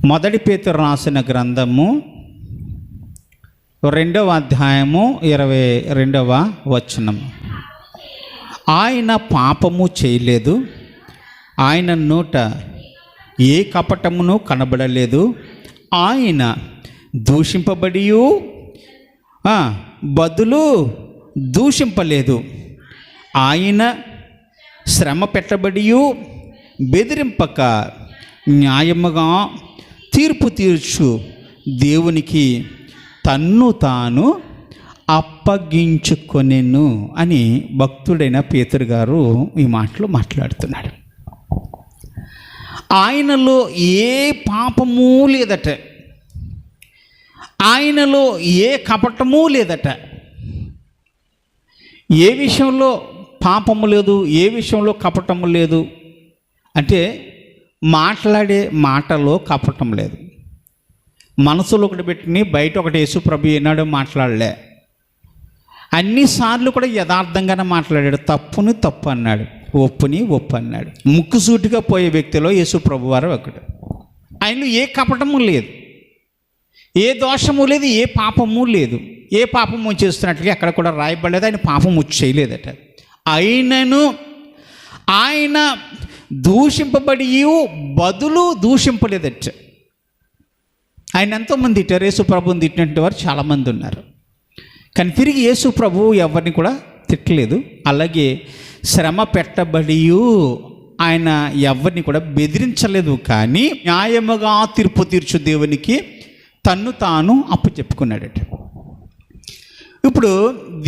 మొదటి పేతురు రాసిన గ్రంథము 2వ అధ్యాయము 22వ వచనం. ఆయన పాపము చేయలేదు, ఆయన నోట ఏ కపటమును కనబడలేదు, ఆయన దూషింపబడి బదులు దూషింపలేదు, ఆయన శ్రమ పెట్టబడి బెదిరింపక న్యాయముగా తీర్పు తీర్చు దేవునికి తన్ను తాను అప్పగించుకొనెను అని భక్తుడైన పేతురు గారు ఈ మాటలు మాట్లాడుతున్నాడు. ఆయనలో ఏ పాపము లేదట, ఆయనలో ఏ కపటము లేదట. ఏ విషయంలో పాపము లేదు, ఏ విషయంలో కపటము లేదు అంటే మాట్లాడే మాటలో కపటం లేదు. మనసులో ఒకటి పెట్టుకుని బయట ఒకటి యేసు ప్రభు ఏనాడు మాట్లాడలే. అన్నిసార్లు కూడా యథార్థంగానే మాట్లాడాడు. తప్పుని తప్పు అన్నాడు, ఒప్పుని ఒప్పు అన్నాడు. ముక్కుసూటిగా పోయే వ్యక్తిలో యేసు ప్రభు వారు ఒకడు. ఆయనలో ఏ కపటము లేదు, ఏ దోషము లేదు, ఏ పాపము లేదు. ఏ పాపము చేస్తున్నట్లుగా ఎక్కడ కూడా రాయబడలేదు. ఆయన పాపము చేయలేదట. అయినను ఆయన దూషింపబడి బదులు దూషింపలేదట. ఆయన ఎంతోమంది తిట్టారు, యేసు ప్రభుని తిట్టినట్టు వారు చాలామంది ఉన్నారు. కానీ తిరిగి యేసు ప్రభువు ఎవరిని కూడా తిట్టలేదు. అలాగే శ్రమ పెట్టబడి ఆయన ఎవరిని కూడా బెదిరించలేదు. కానీ న్యాయముగా తీర్పు తీర్చు దేవునికి తన్ను తాను అప్పచెప్పుకున్నాడట. ఇప్పుడు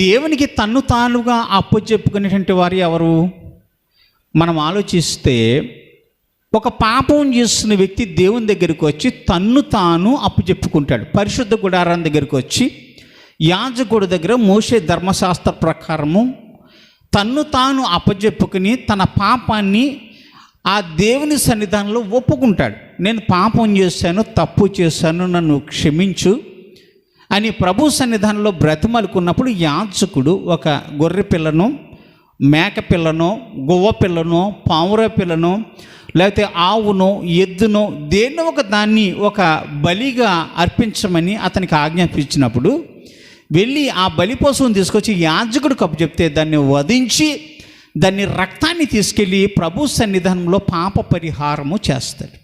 దేవునికి తన్ను తానుగా అప్పచెప్పుకునేటువంటి వారు ఎవరు? మనం ఆలోచిస్తే ఒక పాపం చేస్తున్న వ్యక్తి దేవుని దగ్గరికి వచ్చి తన్ను తాను అప్పచెప్పుకుంటాడు. పరిశుద్ధ గుడారం దగ్గరికి వచ్చి యాజకుడి దగ్గర మోషే ధర్మశాస్త్ర ప్రకారము తన్ను తాను అప్పచెప్పుకుని తన పాపాన్ని ఆ దేవుని సన్నిధానంలో ఒప్పుకుంటాడు. నేను పాపం చేశాను, తప్పు చేశాను, నన్ను క్షమించు అని ప్రభు సన్నిధానంలో బ్రతిమలుకున్నప్పుడు యాజకుడు ఒక గొర్రె పిల్లను, మేక పిల్లను, గువ్వ పిల్లను, పావుర పిల్లను, లేకపోతే ఆవును, ఎద్దును, దేన్నో ఒక దాన్ని ఒక బలిగా అర్పించమని అతనికి ఆజ్ఞాపించినప్పుడు వెళ్ళి ఆ బలిపోసం తీసుకొచ్చి యాజకుడు కప్పు చెప్తే దాన్ని వధించి దాన్ని రక్తాన్ని తీసుకెళ్ళి ప్రభు సన్నిధానంలో పాప పరిహారము చేస్తాడు.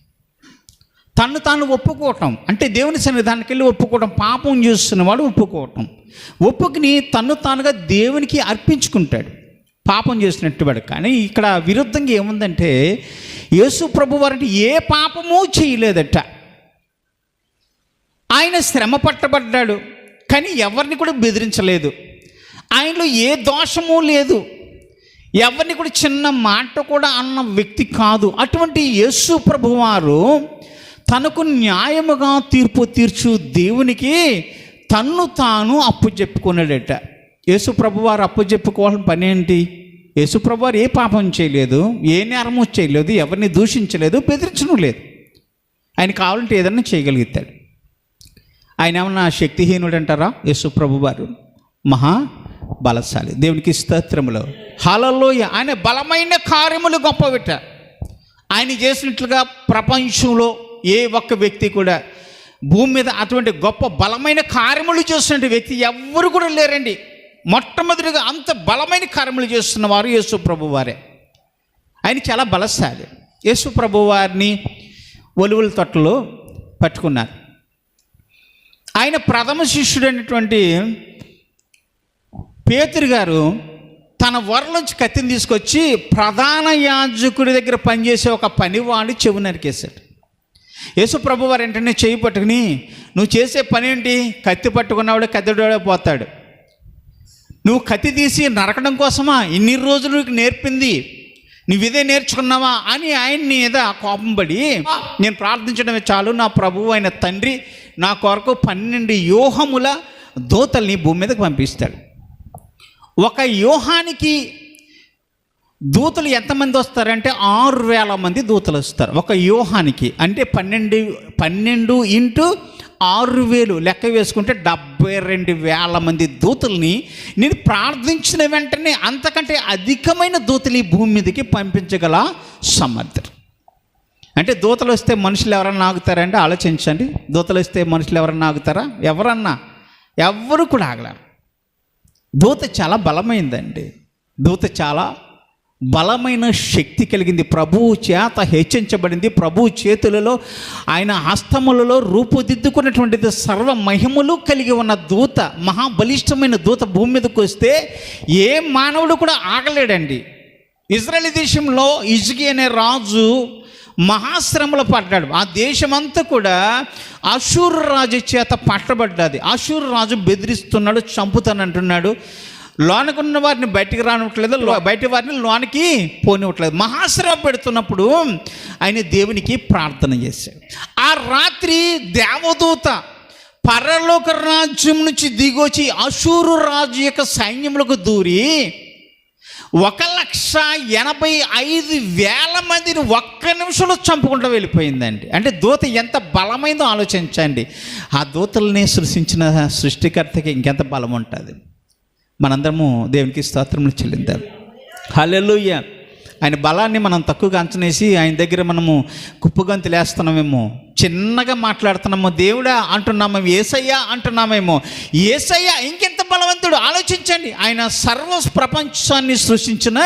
తను తాను ఒప్పుకోవటం అంటే దేవుని సన్నిధానానికి వెళ్ళి ఒప్పుకోవటం. పాపం చేస్తున్నవాడు ఒప్పుకోవటం, ఒప్పుకుని తను తానుగా దేవునికి అర్పించుకుంటాడు పాపం చేసినట్టు వాడు. కానీ ఇక్కడ విరుద్ధంగా ఏముందంటే యేసు ప్రభు వారిని ఏ పాపము చేయలేదట. ఆయన శ్రమ పట్టబడ్డాడు కానీ ఎవరిని కూడా బెదిరించలేదు. ఆయనలో ఏ దోషము లేదు, ఎవరిని కూడా చిన్న మాట కూడా అన్న వ్యక్తి కాదు. అటువంటి యేసు ప్రభు వారు తనకు న్యాయముగా తీర్పు తీర్చు దేవునికి తన్ను తాను అప్పు చెప్పుకున్నాడట. యేసు ప్రభు వారు అప్పు చెప్పుకోవాలని పని ఏంటి? యేసు ప్రభు వారు ఏ పాపం చేయలేదు, ఏ నేరము చేయలేదు, ఎవరిని దూషించలేదు, బెదిరించడం లేదు. ఆయన కావాలంటే ఏదన్నా చేయగలుగుతాడు. ఆయన ఏమన్నా శక్తిహీనుడు అంటారా? యేసు ప్రభు వారు మహా బలశాలి. దేవునికి స్తోత్రములు, హల్లెలూయా. ఆయన బలమైన కార్యములు గొప్పవిట. ఆయన చేసినట్లుగా ప్రపంచంలో ఏ ఒక్క వ్యక్తి కూడా భూమి మీద అటువంటి గొప్ప బలమైన కార్యములు చేస్తున్న వ్యక్తి ఎవ్వరు కూడా లేరండి. మొట్టమొదటిగా అంత బలమైన కార్యములు చేస్తున్న వారు యేసు ప్రభు వారే. ఆయన చాలా బలశాలి. యేసు ప్రభు వారిని ఒలువల తొట్టలో పట్టుకున్నారు. ఆయన ప్రథమ శిష్యుడు అయినటువంటి పేతురు గారు తన వరలోంచి కత్తిని తీసుకొచ్చి ప్రధాన యాజకుడి దగ్గర పనిచేసే ఒక పనివాడి చెవు నరికేశాడు. యేసు ప్రభు వారు వెంటనే చెయ్యి పట్టుకుని, నువ్వు చేసే పని ఏంటి? కత్తి పట్టుకున్నవాడు కత్తివాడే పోతాడు. నువ్వు కత్తి తీసి నరకడం కోసమా ఇన్ని రోజులు నీకు నేర్పింది? నువ్వు ఇదే నేర్చుకున్నావా అని ఆయన మీద కోపం పడి, నేను ప్రార్థించడమే చాలు, నా ప్రభువు అయిన తండ్రి నా కొరకు 12 వ్యూహముల దూతల్ని భూమి మీదకి పంపిస్తాడు. ఒక వ్యూహానికి దూతలు ఎంతమంది వస్తారంటే 6,000 మంది దూతలు వస్తారు ఒక వ్యూహానికి. అంటే 12 ఇంటూ 6,000 లెక్క వేసుకుంటే 72,000 మంది దూతల్ని నేను ప్రార్థించిన వెంటనే అంతకంటే అధికమైన దూతలు ఈ భూమి మీదకి పంపించగల సమర్థుడు. అంటే దూతలు వస్తే మనుషులు ఎవరన్నా ఆగుతారంటే ఆలోచించండి. దూతలు వస్తే మనుషులు ఎవరన్నా ఆగుతారా? ఎవరన్నా ఎవరు కూడా ఆగలేరు. దూత చాలా బలమైందండి. దూత చాలా బలమైన శక్తి కలిగింది. ప్రభువు చేత హెచ్చించబడింది. ప్రభువు చేతులలో, ఆయన హస్తములలో రూపుదిద్దుకున్నటువంటిది. సర్వ మహిమలు కలిగి ఉన్న దూత, మహాబలిష్టమైన దూత భూమి మీదకి వస్తే ఏ మానవుడు కూడా ఆగలేడండి. ఇజ్రాయేల్ దేశంలో హిజ్కీ అనే రాజు మహాశ్రమలు పడ్డాడు. ఆ దేశమంతా కూడా అషూరు రాజు చేత పట్టబడ్డది. అషూరు రాజు బెదిరిస్తున్నాడు, చంపుతానంటున్నాడు. లోనకున్న వారిని బయటికి రానివ్వట్లేదు, బయట వారిని లోనికి పోనివ్వట్లేదు. మహాశ్రమ పెడుతున్నప్పుడు ఆయన దేవునికి ప్రార్థన చేశాడు. ఆ రాత్రి దేవదూత పరలోక రాజ్యం నుంచి దిగొచ్చి అషూరు రాజు యొక్క సైన్యములకు దూరి 1,85,000 మందిని ఒక్క నిమిషంలో చంపుకుంటూ వెళ్ళిపోయిందండి. అంటే దూత ఎంత బలమైందో ఆలోచించండి. ఆ దూతల్ని సృష్టించిన సృష్టికర్తకి ఇంకెంత బలం ఉంటుంది. మనందరము దేవునికి స్తోత్రములు చెల్లిద్దాం. హల్లెలూయా. ఆయన బలాన్ని మనం తక్కువగా అంచనేసి ఆయన దగ్గర మనము కుప్పగంతులేస్తున్నామేమో, చిన్నగా మాట్లాడుతున్నామో. దేవుడా అంటున్నామేమో, యేసయ్యా అంటున్నామేమో. యేసయ్యా ఇంకెంత బలవంతుడు ఆలోచించండి. ఆయన సర్వ ప్రపంచాన్ని సృష్టించిన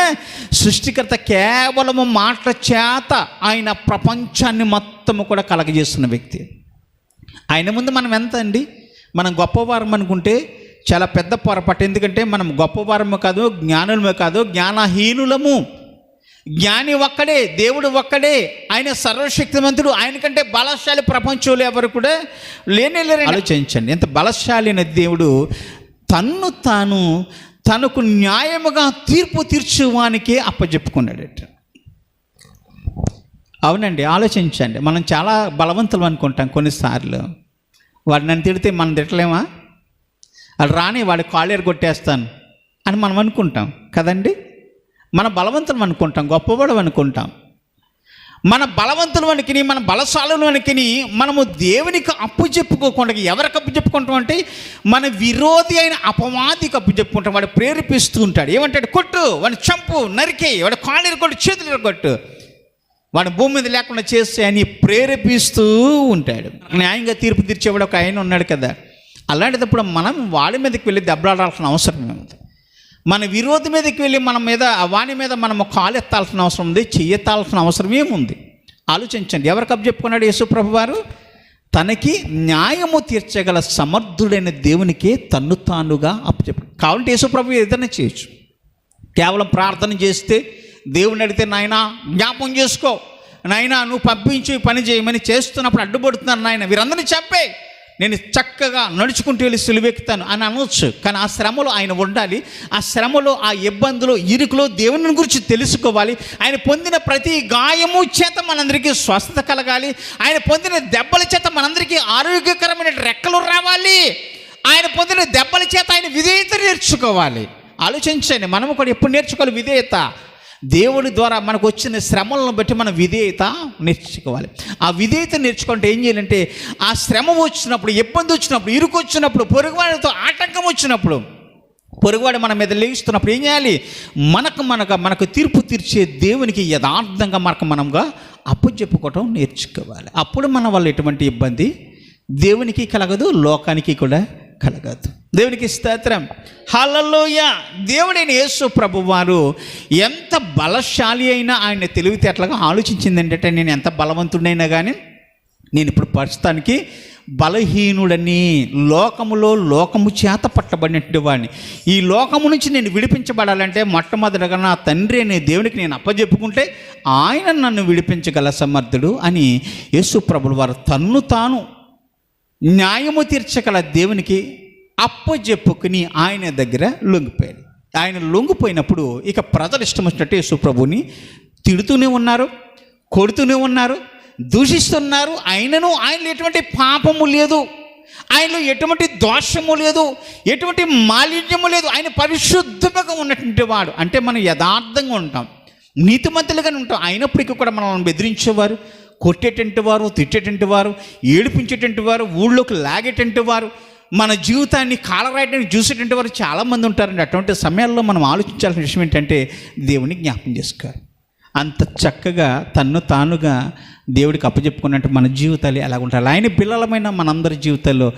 సృష్టికర్త. కేవలము మాటల చేత ఆయన ప్రపంచాన్ని మొత్తము కూడా కలగజేస్తున్న వ్యక్తి. ఆయన ముందు మనం ఎంత అండి, మనం గొప్పవారం అనుకుంటే చాలా పెద్ద పొరపాటు. ఎందుకంటే మనం గొప్పవారము కాదు, జ్ఞానులమే కాదు, జ్ఞానహీనులము. జ్ఞాని ఒక్కడే, దేవుడు ఒక్కడే, ఆయన సర్వశక్తిమంతుడు. ఆయన కంటే బలశాలి ప్రపంచంలో ఎవరు కూడా లేరు. ఆలోచించండి, ఎంత బలశాలి అయిన దేవుడు తనకు న్యాయముగా తీర్పు తీర్చువానికే అప్పచెప్పుకున్నాడట. అవునండి, ఆలోచించండి. మనం చాలా బలవంతులు అనుకుంటాం కొన్నిసార్లు. వాడు నన్ను తిడితే మనం తిట్టలేమా? వాడు రాని వాడి కాళ్ళేరు కొట్టేస్తాను అని మనం అనుకుంటాం కదండి. మన బలవంతులు అనుకుంటాం, గొప్పవాడు అనుకుంటాం. మన బలవంతులు వనికిని, మన బలశాలులు వనికిని మనము దేవునికి అప్పు చెప్పుకోకుండా ఎవరికి అప్పు చెప్పుకుంటాం అంటే మన విరోధి అయిన అపవాదికి అప్పు చెప్పుకుంటాం. వాడు ప్రేరేపిస్తూ ఉంటాడు. ఏమంటాడు? కొట్టు, వాడిని చంపు, నరికే, వాడు కాళ్ళేరు కొట్టు, చేతులు కొట్టు, వాడు భూమి మీద లేకుండా చేస్తే అని ప్రేరేపిస్తూ ఉంటాడు. న్యాయంగా తీర్పు తీర్చేవాడు ఒక ఆయన ఉన్నాడు కదా. అలాంటిదప్పుడు మనం వాడి మీదకి వెళ్ళి దెబ్బలాడాల్సిన అవసరం ఏముంది? మన విరోధి మీదకి వెళ్ళి వాని మీద మనము కాలు ఎత్తాల్సిన అవసరం ఉంది, చెయ్యెత్తాల్సిన అవసరం ఏముంది? ఆలోచించండి. ఎవరికి అప్పచెప్పుకున్నాడు యేసుప్రభు వారు? తనకి న్యాయము తీర్చగల సమర్థుడైన దేవునికే తన్ను తానుగా అప్పచెప్పు. కావాలంటే యేసుప్రభు ఏదైనా చేయొచ్చు. కేవలం ప్రార్థన చేస్తే, దేవుని అడిగితే నాయనా జ్ఞాపం చేసుకో, నాయనా నువ్వు పంపించి పని చేయమని చేస్తున్నప్పుడు అడ్డుపడుతున్నాను, నాయన వీరందరినీ చంపే, నేను చక్కగా నడుచుకుంటూ వెళ్ళి సులువెక్కుతాను అని అనవచ్చు. కానీ ఆ శ్రమలో ఆయన ఉండాలి. ఆ శ్రమలో, ఆ ఇబ్బందులు, ఇరుకులో దేవుని గురించి తెలుసుకోవాలి. ఆయన పొందిన ప్రతి గాయము చేత మనందరికీ స్వస్థత కలగాలి. ఆయన పొందిన దెబ్బల చేత మనందరికీ ఆరోగ్యకరమైన రెక్కలు రావాలి. ఆయన పొందిన దెబ్బల చేత ఆయన విధేయత నేర్చుకోవాలి. ఆలోచించండి, మనము కూడా ఎప్పుడు నేర్చుకోవాలి విధేయత? దేవుని ద్వారా మనకు వచ్చిన శ్రమలను బట్టి మనం విధేయత నేర్చుకోవాలి. ఆ విధేయత నేర్చుకుంటే ఏం చేయాలంటే, ఆ శ్రమ వచ్చినప్పుడు, ఇబ్బంది వచ్చినప్పుడు, ఇరుకు వచ్చినప్పుడు, పొరుగువాడితో ఆటంకం వచ్చినప్పుడు, పొరుగువాడు మన మీద లేస్తున్నప్పుడు ఏం చేయాలి? మనకు తీర్పు తీర్చే దేవునికి యథార్థంగా మనముగా అప్పచెప్పుకోవటం నేర్చుకోవాలి. అప్పుడు మన వల్ల ఎటువంటి ఇబ్బంది దేవునికి కలగదు, లోకానికి కూడా కలగదు. దేవునికి స్తోత్రం. హల్లెలూయా. దేవుడైన యేసు ప్రభువారు ఎంత బలశాలి అయినా ఆయన తెలివితేటలుగా ఆలోచించింది ఏంటంటే, నేను ఎంత బలవంతుడైనా కానీ నేను ఇప్పుడు ప్రస్తుతానికి బలహీనుడని, లోకము చేత పట్టబడినట్టు వాడిని. ఈ లోకము నుంచి నేను విడిపించబడాలంటే మొట్టమొదటిగా నా తండ్రి అనే దేవునికి నేను అప్పచెప్పుకుంటే ఆయన నన్ను విడిపించగల సమర్థుడు అని యేసు ప్రభుల వారు తన్ను తాను న్యాయము తీర్చగల దేవునికి అప్పచెప్పుకుని ఆయన దగ్గర లొంగిపోయాడు. ఆయన లొంగిపోయినప్పుడు ఇక ప్రజలు ఇష్టం వచ్చినట్టు యేసు ప్రభుని తిడుతూనే ఉన్నారు, కొడుతూనే ఉన్నారు, దూషిస్తున్నారు. ఆయనలో ఎటువంటి పాపము లేదు, ఆయనలో ఎటువంటి దోషము లేదు, ఎటువంటి మాలిన్యము లేదు. ఆయన పరిశుద్ధంగా ఉన్నటువంటి వాడు. అంటే మనం యథార్థంగా ఉంటాం, నీతిమంతులుగానే ఉంటాం. అయినప్పటికీ కూడా మనల్ని బెదిరించేవారు, కొట్టేటంటి వారు, తిట్టేటంటి వారు, ఏడిపించేటంటి వారు, ఊళ్ళోకి లాగేటంటి వారు, మన జీవితాన్ని కాలరాయడానికి చూసేటంటి వారు చాలామంది ఉంటారండి. అటువంటి సమయాల్లో మనం ఆలోచించాల్సిన విషయం ఏంటంటే, దేవుని జ్ఞాపం చేసుకోవాలి. అంత చక్కగా తన్ను తానుగా దేవుడికి అప్పచెప్పుకున్నట్టు మన జీవితాలు ఎలా ఉంటాయి? ఆయన పిల్లలమైన మనందరి జీవితాల్లో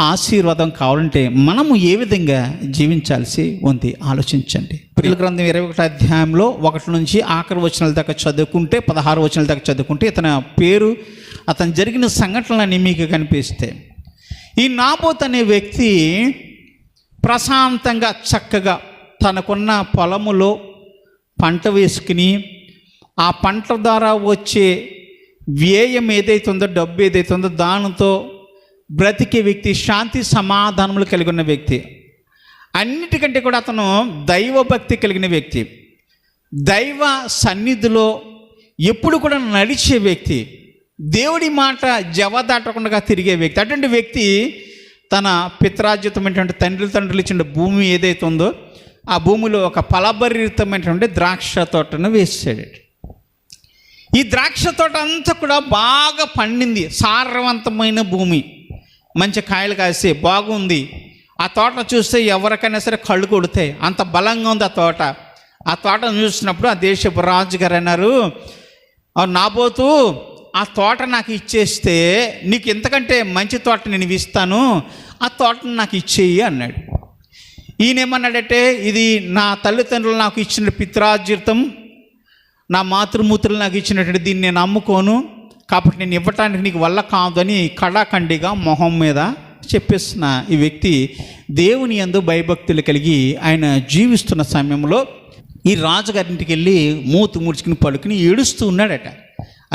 ఆశీర్వాదం కావాలంటే మనము ఏ విధంగా జీవించాల్సి ఉంది ఆలోచించండి. పిల్లల గ్రంథం 21 అధ్యాయంలో 1 నుంచి ఆఖరి వచనాల దాకా చదువుకుంటే 16 వచనాల దాకా చదువుకుంటే ఇతని పేరు, అతను జరిగిన సంఘటనలన్నీ మీకు కనిపిస్తే, ఈ నాబోతు అనే వ్యక్తి ప్రశాంతంగా చక్కగా తనకున్న పొలములో పంట వేసుకుని ఆ పంట ద్వారా వచ్చే వ్యయం ఏదైతే ఉందో, డబ్బు ఏదైతే ఉందో దానితో బ్రతికే వ్యక్తి, శాంతి సమాధానములు కలిగి ఉన్న వ్యక్తి. అన్నిటికంటే కూడా అతను దైవభక్తి కలిగిన వ్యక్తి, దైవ సన్నిధిలో ఎప్పుడు కూడా నడిచే వ్యక్తి, దేవుడి మాట జవదాటకుండా తిరిగే వ్యక్తి. అటువంటి వ్యక్తి తన పిత్రార్జితమైనటువంటి తండ్రులు ఇచ్చిన భూమి ఏదైతే ఉందో ఆ భూమిలో ఒక ఫలభరితమైనటువంటి ద్రాక్ష తోటను వేసాడు. ఈ ద్రాక్ష తోట అంతా కూడా బాగా పండింది, సారవంతమైన భూమి, మంచి కాయలు కాసి బాగుంది. ఆ తోట చూస్తే ఎవరికైనా సరే కళ్ళు కొడతాయి, అంత బలంగా ఉంది ఆ తోట. ఆ తోటను చూసినప్పుడు ఆ దేశపు రాజుగారు అన్నారు, నాబోతు ఆ తోట నాకు ఇచ్చేస్తే నీకు ఎంతకంటే మంచి తోట నేను ఇస్తాను, ఆ తోటను నాకు ఇచ్చేయి అన్నాడు. ఈయనేమన్నాడంటే, ఇది నా తల్లిదండ్రులు నాకు ఇచ్చిన పిత్రార్జితం, నా మాతృమూర్తులు నాకు ఇచ్చినటువంటి దీన్ని నేను అమ్ముకోను, కాబట్టి నేను ఇవ్వటానికి నీకు వల్ల కాదని కడాఖండిగా మొహం మీద చెప్పేస్తున్న ఈ వ్యక్తి దేవుని యందు భయభక్తులు కలిగి ఆయన జీవిస్తున్న సమయంలో ఈ రాజుగారింటికి వెళ్ళి మూతి ముడుచుకుని పడుకుని ఏడుస్తూ ఉన్నాడట.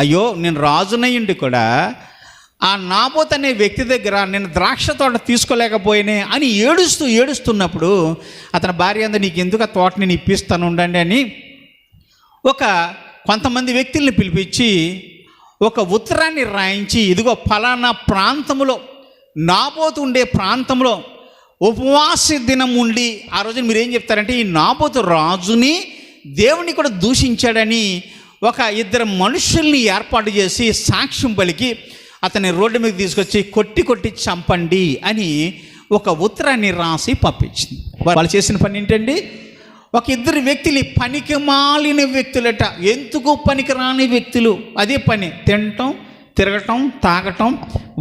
అయ్యో, నేను రాజునయ్యుండి కూడా ఆ నాబోతు అనే వ్యక్తి దగ్గర నేను ద్రాక్ష తోట తీసుకోలేకపోయినే అని ఏడుస్తున్నప్పుడు అతని భార్య అంతా, నీకు ఎందుకు ఆ తోట నేను ఇప్పిస్తాను ఉండండి అని కొంతమంది వ్యక్తుల్ని పిలిపించి ఒక ఉత్తరాన్ని రాయించి, ఇదిగో ఫలానా ప్రాంతంలో నాబోతు ఉండే ప్రాంతంలో ఉపవాస దినం ఉండి, ఆ రోజున మీరు ఏం చెప్తారంటే ఈ నాబోతు రాజుని దేవుని కూడా దూషించాడని ఒక 2 మనుషుల్ని ఏర్పాటు చేసి సాక్ష్యం పలికి అతన్ని రోడ్డు మీద తీసుకొచ్చి కొట్టి చంపండి అని ఒక ఉత్తరాన్ని రాసి పంపించింది. వాళ్ళు చేసిన పని ఏంటండి, ఒక 2 వ్యక్తులు పనికి మాలిన వ్యక్తులట, ఎందుకు పనికి రాని వ్యక్తులు, అదే పని తినటం, తిరగటం, తాగటం,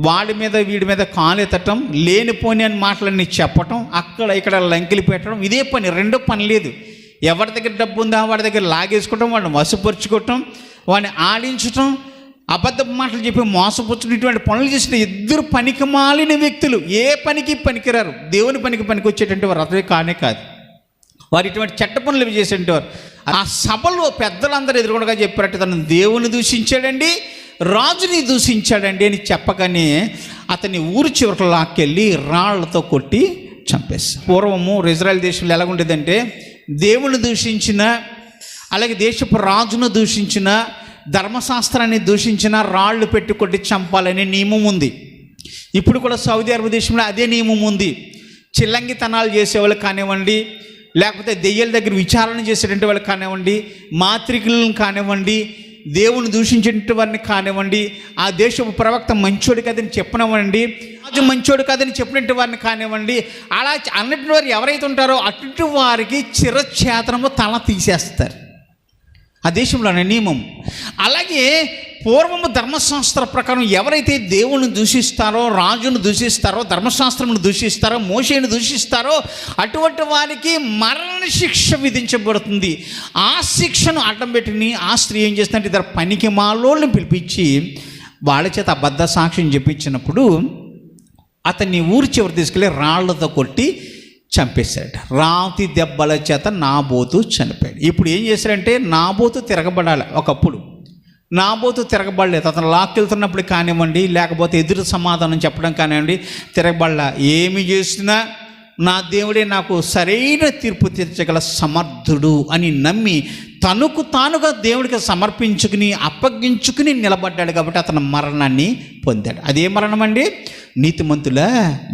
వాడి మీద వీడి మీద కాలెత్తటం, లేనిపోని అని మాటలన్నీ చెప్పటం, అక్కడ ఇక్కడ లంకిలు పెట్టడం, ఇదే పని, రెండో పని లేదు. ఎవరి దగ్గర డబ్బు ఉందా వాడి దగ్గర లాగేసుకోవటం, వాడిని వశపరుచుకోవటం, వాడిని ఆడించటం, అబద్ధ మాటలు చెప్పి మోసపుచ్చుకుని ఇటువంటి పనులు చేసిన 2 పనికి మాలిన వ్యక్తులు. ఏ పనికి పనికిరారు, దేవుని పనికి వచ్చేటువంటి వారు అతనే కానే కాదు. వారు ఇటువంటి చెడ్డ పనులు చేసేవారు. ఆ సభలో పెద్దలందరూ ఎదురుగా చెప్పారట, తను దేవుని దూషించాడండి, రాజుని దూషించాడండి అని చెప్పగానే అతన్ని ఊరి చివరికి లాక్కెళ్ళి రాళ్లతో కొట్టి చంపేస్తారు. పూర్వము ఇజ్రాయెల్ దేశంలో ఎలా ఉండేదంటే, దేవుని దూషించిన, అలాగే దేశపు రాజును దూషించిన, ధర్మశాస్త్రాన్ని దూషించిన రాళ్ళు పెట్టి కొట్టి చంపాలనే నియమం ఉంది. ఇప్పుడు కూడా సౌదీ అరేబియా దేశంలో అదే నియమం ఉంది. చిల్లంగితనాలు చేసేవాళ్ళు కానివ్వండి, లేకపోతే దెయ్యాల దగ్గర విచారణ చేసేటువంటి వాళ్ళు కానివ్వండి, మాంత్రికులను కానివ్వండి, దేవుని దూషించేటువంటి వారిని కానివ్వండి, ఆ దేశపు ప్రవక్త మంచోడు కదని చెప్పనివ్వండి, రాజు మంచోడు కదని చెప్పినట్టు వారిని కానివ్వండి, అలా అన్నట్టు వారు ఎవరైతే ఉంటారో అటు వారికి చిరఛేదనము తల తీసేస్తారు. ఆ దేశంలోనే నియమం. అలాగే పూర్వము ధర్మశాస్త్ర ప్రకారం ఎవరైతే దేవుని దూషిస్తారో, రాజును దూషిస్తారో, ధర్మశాస్త్రమును దూషిస్తారో, మోషేను దూషిస్తారో అటువంటి వారికి మరణ శిక్ష విధించబడుతుంది. ఆ శిక్షను అడ్డం పెట్టుకుని ఆ స్త్రీ ఏం చేస్తుందంటే 2 పనికి మాలోళ్ళని పిలిపించి వాళ్ళ చేత అబద్ధ సాక్ష్యం చెప్పించినప్పుడు అతన్ని ఊరి చివరి తీసుకెళ్ళి రాళ్లతో కొట్టి చంపేశాడు. రాతి దెబ్బల చేత నాబోతు చనిపోయాడు. ఇప్పుడు ఏం చేశారంటే నాబోతు తిరగబడాలి. ఒకప్పుడు నాబోతు తిరగబడలేదు. అతను లాక్కెళ్తున్నప్పుడు కానివ్వండి, లేకపోతే ఎదురు సమాధానం చెప్పడం కానివ్వండి, తిరగబడలా. ఏమి చేసినా నా దేవుడే నాకు సరైన తీర్పు తీర్చగల సమర్థుడు అని నమ్మి తనకు తానుగా దేవుడికి సమర్పించుకుని అప్పగించుకుని నిలబడ్డాడు. కాబట్టి అతను మరణాన్ని పొందాడు. అదే మరణం అండి, నీతిమంతుల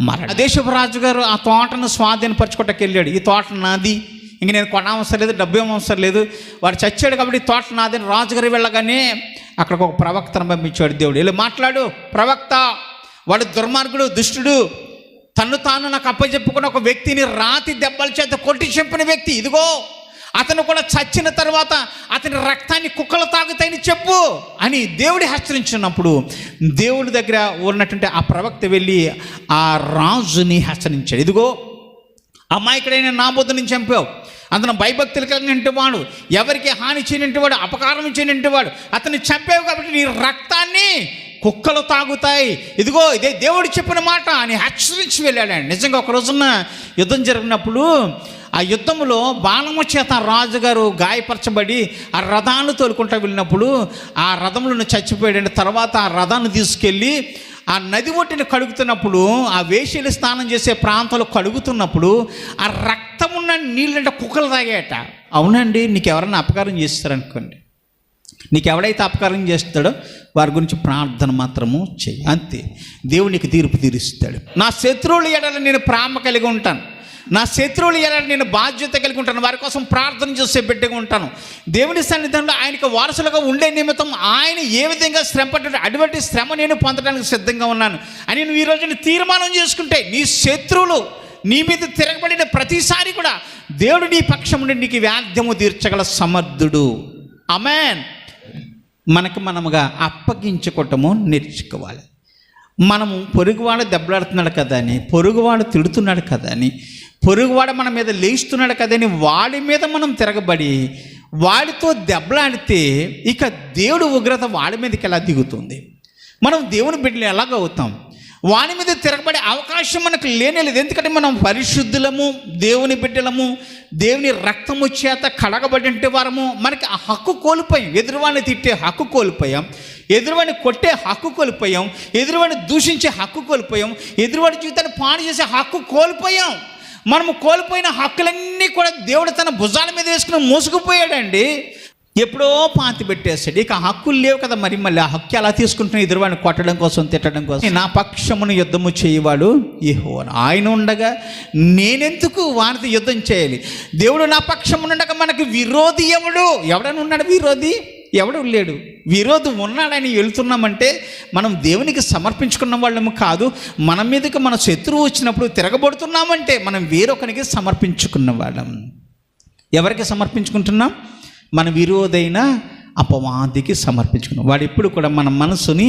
మరణం. దేశపు రాజుగారు ఆ తోటను స్వాధీనపరచుకోవటానికి వెళ్ళాడు. ఈ తోట నాది, ఇంక నేను కొనవసరం లేదు, డబ్బు ఏమవసరం లేదు, వాడు చచ్చాడు కాబట్టి తోట నాదని రాజుగారు వెళ్ళగానే అక్కడికి ఒక ప్రవక్తను పంపించాడు దేవుడు. వెళ్ళి మాట్లాడు, ప్రవక్త, వాడు దుర్మార్గుడు, దుష్టుడు, తను తాను నాకు అప్పచెప్పుకున్న ఒక వ్యక్తిని రాతి దెబ్బల చేత కొట్టి చంపిన వ్యక్తి, ఇదిగో అతను కూడా చచ్చిన తర్వాత అతని రక్తాన్ని కుక్కలు తాగుతాయని చెప్పు అని దేవుడు హెచ్చరించినప్పుడు దేవుడి దగ్గర ఉన్నటువంటి ఆ ప్రవక్త వెళ్ళి ఆ రాజుని హెచ్చరించాడు. ఇదిగో అమాయకుడైన నాబోతుని చంపావు, అతను భయభక్తులు కలిగినటువంటి వాడు, ఎవరికి హాని చేయనంటి వాడు, అపకారం చేయనంటి వాడు, అతన్ని చంపావు కాబట్టి నీ రక్తాన్ని కుక్కలు తాగుతాయి, ఇదిగో ఇదే దేవుడు చెప్పిన మాట అని హెచ్చరించి వెళ్ళాడు. నిజంగా ఒక రోజున యుద్ధం జరిగినప్పుడు ఆ యుద్ధంలో బాణము చేత రాజుగారు గాయపరచబడి ఆ రథాన్ని తోలుకుంటూ వెళ్ళినప్పుడు ఆ రథంలో చచ్చిపోయాడు. తర్వాత ఆ రథాన్ని తీసుకెళ్ళి ఆ నది ఒడ్డుని కడుగుతున్నప్పుడు, ఆ వేశ్యలు స్నానం చేసే ప్రాంతంలో కడుగుతున్నప్పుడు ఆ రక్తం ఉన్న నీళ్ళంటే కుక్కలు తాగాయట. అవునండి, నీకు ఎవరైనా అపకారం చేస్తారనుకోండి, నీకు ఎవడైతే అపకారం చేస్తాడో వారి గురించి ప్రార్థన మాత్రము చెయ్యి, అంతే. దేవునికి తీర్పు తీరుస్తాడు. నా శత్రువుల ఎడల నేను ప్రేమ కలిగి ఉంటాను, నా శత్రువుల ఎడల నేను బాధ్యత కలిగి ఉంటాను, వారి కోసం ప్రార్థన చేసే బిడ్డగా ఉంటాను. దేవుని సన్నిధానంలో ఆయనకు వారసులుగా ఉండే నిమిత్తం ఆయన ఏ విధంగా శ్రమ పడ్డాడు, అటువంటి శ్రమ నేను పొందడానికి సిద్ధంగా ఉన్నాను అని నువ్వు ఈరోజు తీర్మానం చేసుకుంటే నీ శత్రువులు నీ మీద తిరగబడిన ప్రతిసారి కూడా దేవుడు నీ పక్షం నుండి నీకు వ్యాధ్యము తీర్చగల సమర్థుడు. ఆమేన్. మనకు మనముగా అప్పగించుకోవటము నేర్చుకోవాలి. మనము పొరుగువాడు దెబ్బలాడుతున్నాడు కదా అని, పొరుగువాడు తిడుతున్నాడు కదా అని, పొరుగువాడు మన మీద లేస్తున్నాడు కదని వాడి మీద మనం తిరగబడి వాడితో దెబ్బలాడితే ఇక దేవుడు ఉగ్రత వాడి మీదకి ఎలా దిగుతుంది? మనం దేవుని బిడ్డలు ఎలాగవుతాం? వాని మీద తిరగబడే అవకాశం మనకు లేనేలేదు. ఎందుకంటే మనం పరిశుద్ధులము, దేవుని బిడ్డలము, దేవుని రక్తము చేత కడగబడిన వారము. మనకి ఆ హక్కు కోల్పోయాం. ఎదురువాడిని తిట్టే హక్కు కోల్పోయాం, ఎదురువాడిని కొట్టే హక్కు కోల్పోయాం, ఎదురువాడిని దూషించే హక్కు కోల్పోయాం, ఎదురువాడి జీవితాన్ని పాడు చేసే హక్కు కోల్పోయాం. మనము కోల్పోయిన హక్కులన్నీ కూడా దేవుడు తన భుజాల మీద వేసుకుని మోసుకుపోయాడండి. ఎప్పుడో పాతి పెట్టేస్తాడు. ఇక హక్కులు లేవు కదా, మరి మళ్ళీ ఆ హక్కు ఎలా తీసుకుంటున్నా? ఎదురువాడిని కొట్టడం కోసం, తిట్టడం కోసం. నా పక్షమును యుద్ధము చేయవాడు యెహోవా, ఆయన ఉండగా నేనెందుకు వారితో యుద్ధం చేయాలి? దేవుడు నా పక్షమునుండగా మనకు విరోధి ఎవడు? ఎవడని ఉన్నాడు విరోధి? ఎవడు లేడు. విరోధి ఉన్నాడని వెళుతున్నామంటే మనం దేవునికి సమర్పించుకున్న వాళ్ళము కాదు. మన మీదకి మన శత్రువు వచ్చినప్పుడు తిరగబడుతున్నామంటే మనం వేరొకరికి సమర్పించుకున్న వాళ్ళం. ఎవరికి సమర్పించుకుంటున్నాం? మన విరోధైన అపవాదికి సమర్పించుకున్నాం. వాడు ఎప్పుడు కూడా మన మనసుని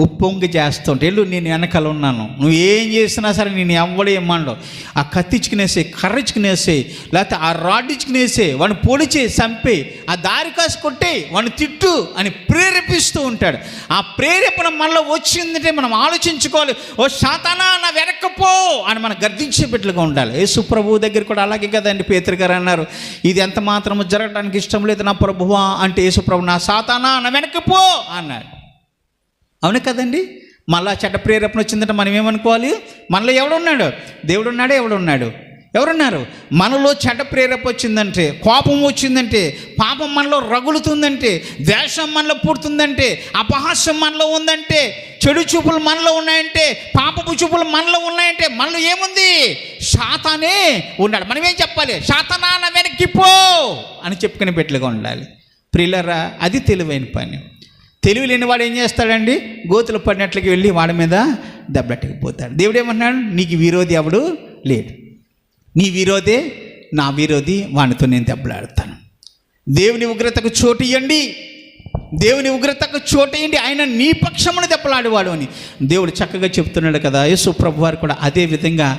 ఉప్పొంగి చేస్తూ ఉంటే, వెళ్ళు నేను వెనకాల ఉన్నాను, నువ్వు ఏం చేసినా సరే నేను ఎవ్వడు ఏమాండో, ఆ కత్తిచ్చుకునేసే, కర్రిచ్చుకునేసే, లేకపోతే ఆ రాడ్డిచ్చుకునేసే, వాడిని పొడిచే, చంపే, ఆ దారి కాసి కొట్టే, వాడిని తిట్టు అని ప్రేరేపిస్తూ ఉంటాడు. ఆ ప్రేరేపణ మనలో వచ్చిందంటే మనం ఆలోచించుకోవాలి. ఓ సాతానా నా వెనక్కపో అని మనం గర్దించే బిడ్డలుగా ఉండాలి. యేసు ప్రభువు దగ్గర కూడా అలాగే కదండి పేతురు గారు అన్నారు, ఇది ఎంత మాత్రము జరగడానికి ఇష్టం లేదు నా ప్రభువా అంటే, యేసు ప్రభు నా సాతానా నా వెనక్కి పో అన్నాడు. అవును కదండి. మళ్ళా చెడ్డ ప్రేరేపణ వచ్చిందంటే మనం ఏమనుకోవాలి? మనలో ఎవడున్నాడు? దేవుడు ఉన్నాడు. ఎవరున్నారు? మనలో చెడ్డ ప్రేరేపణ వచ్చిందంటే, కోపం వచ్చిందంటే, పాపం మనలో రగులుతుందంటే, ద్వేషం మనలో పుడుతుందంటే, అపహాస్యం మనలో ఉందంటే, చెడు చూపులు మనలో ఉన్నాయంటే, పాపపు చూపులు మనలో ఉన్నాయంటే, మనలో ఏముంది? సాతానే ఉన్నాడు. మనం ఏం చెప్పాలి? సాతానా నా వెనక్కి పో అని చెప్పుకునే బిడ్డలుగా ఉండాలి. ప్రియులారా, అది తెలివైన పని. తెలివి లేని వాడు ఏం చేస్తాడండి? గోతులు పడినట్లకి వెళ్ళి వాడి మీద దెబ్బలాటకపోతాడు. దేవుడు ఏమన్నాడు? నీకు విరోధి ఎవడు లేడు, నీ విరోధే నా విరోధి, వాడితో నేను దెబ్బలాడతాను. దేవుని ఉగ్రతకు చోటు ఇవ్వండి, దేవుని ఉగ్రతకు చోటేయండి, ఆయన నీ పక్షమును దెబ్బలాడేవాడు అని దేవుడు చక్కగా చెప్తున్నాడు కదా. యేసు ప్రభు వారు కూడా అదే విధంగా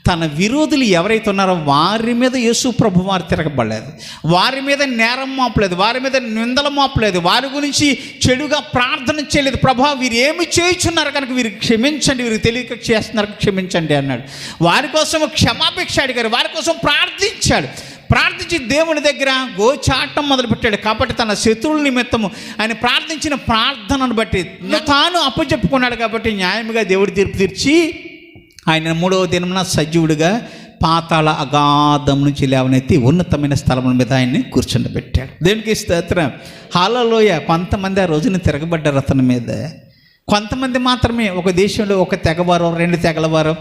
తన విరోధులు ఎవరైతే ఉన్నారో వారి మీద యేసు ప్రభు వారు తిరగబడలేదు, వారి మీద నేరం మోపలేదు, వారి మీద నిందలు మోపలేదు, వారి గురించి చెడుగా ప్రార్థన చేయలేదు. ప్రభా వీరు ఏమి చేయుచున్నారు కనుక వీరు క్షమించండి, వీరికి తెలియక చేస్తున్నారు క్షమించండి అన్నాడు. వారి కోసం క్షమాభిక్ష అడిగారు, వారి కోసం ప్రార్థించాడు. ప్రార్థించి దేవుని దగ్గర గోచాటం మొదలుపెట్టాడు. కాబట్టి తన శత్రువుల నిమిత్తము ఆయన ప్రార్థించిన ప్రార్థనను బట్టి తాను అప్పచెప్పుకున్నాడు. కాబట్టి న్యాయముగా దేవుడు తీర్పు తీర్చి ఆయన 3వ దినమున సజీవుడిగా పాతాళ అగాధం నుంచి లేవనెత్తి ఉన్నతమైన స్థలముల మీద ఆయన్ని కూర్చుండబెట్టాడు. దేవునికి స్తోత్రం. హల్లెలూయా. కొంతమంది ఆ రోజున తిరగబడ్డారు అతని మీద. కొంతమంది మాత్రమే, ఒక దేశంలో ఒక తెగవారు, 2 తెగలవారు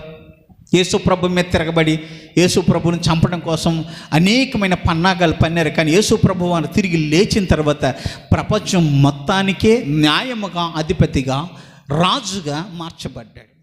యేసు ప్రభు మీద తిరగబడి యేసు ప్రభుని చంపడం కోసం అనేకమైన పన్నాగాలు పన్నారు. కానీ యేసు ప్రభు వారు తిరిగి లేచిన తర్వాత ప్రపంచం మొత్తానికే న్యాయముగా, అధిపతిగా, రాజుగా మార్చబడ్డాడు.